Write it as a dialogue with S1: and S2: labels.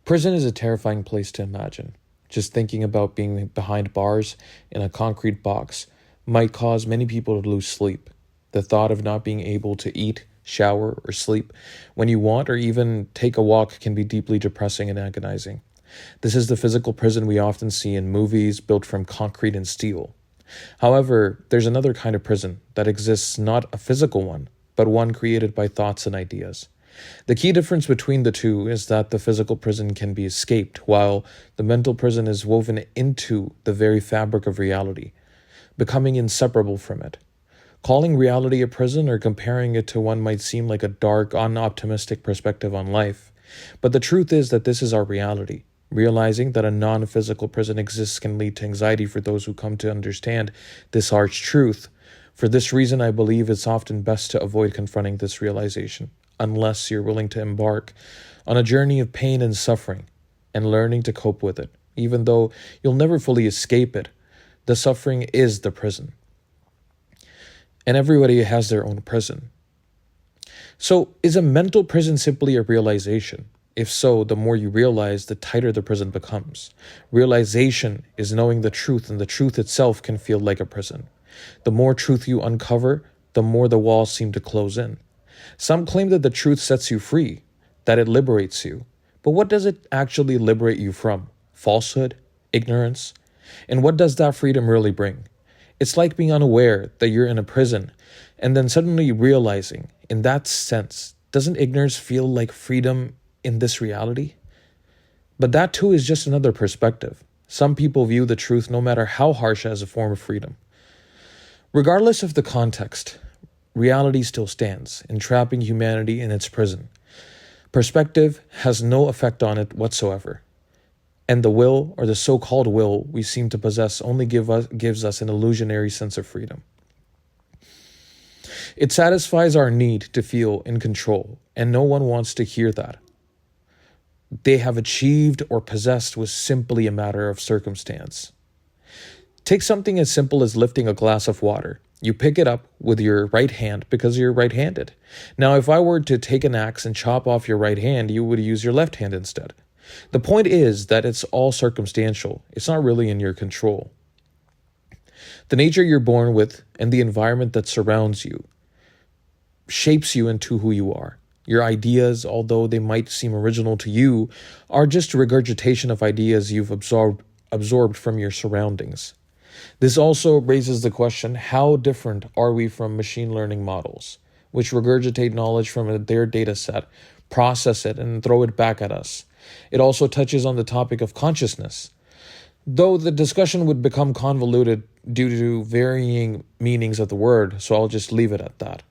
S1: Prison is a terrifying place to imagine. Just thinking about being behind bars in a concrete box might cause many people to lose sleep. The thought of not being able to eat, shower, or sleep when you want or even take a walk can be deeply depressing and agonizing. This is the physical prison we often see in movies built from concrete and steel. However, there's another kind of prison that exists, not a physical one, but one created by thoughts and ideas. The key difference between the two is that the physical prison can be escaped, while the mental prison is woven into the very fabric of reality, becoming inseparable from it. Calling reality a prison or comparing it to one might seem like a dark, unoptimistic perspective on life, but the truth is that this is our reality. Realizing that a non-physical prison exists can lead to anxiety for those who come to understand this harsh truth. For this reason, I believe it's often best to avoid confronting this realization, unless you're willing to embark on a journey of pain and suffering and learning to cope with it. Even though you'll never fully escape it, the suffering is the prison. And everybody has their own prison. So, is a mental prison simply a realization? If so, the more you realize, the tighter the prison becomes. Realization is knowing the truth, and the truth itself can feel like a prison. The more truth you uncover, the more the walls seem to close in. Some claim that the truth sets you free, that it liberates you. But what does it actually liberate you from? Falsehood? Ignorance? And what does that freedom really bring? It's like being unaware that you're in a prison, and then suddenly realizing, in that sense, doesn't ignorance feel like freedom in this reality? But that too is just another perspective. Some people view the truth, no matter how harsh, as a form of freedom. Regardless of the context, reality still stands, entrapping humanity in its prison. Perspective has no effect on it whatsoever. And the will, or the so-called will we seem to possess, only gives us an illusionary sense of freedom. It satisfies our need to feel in control, and no one wants to hear that. They have achieved or possessed was simply a matter of circumstance. Take something as simple as lifting a glass of water. You pick it up with your right hand because you're right-handed. Now, if I were to take an axe and chop off your right hand, you would use your left hand instead. The point is that it's all circumstantial. It's not really in your control. The nature you're born with and the environment that surrounds you shapes you into who you are. Your ideas, although they might seem original to you, are just a regurgitation of ideas you've absorbed from your surroundings. This also raises the question, how different are we from machine learning models, which regurgitate knowledge from their data set, process it, and throw it back at us? It also touches on the topic of consciousness, though the discussion would become convoluted due to varying meanings of the word, so I'll just leave it at that.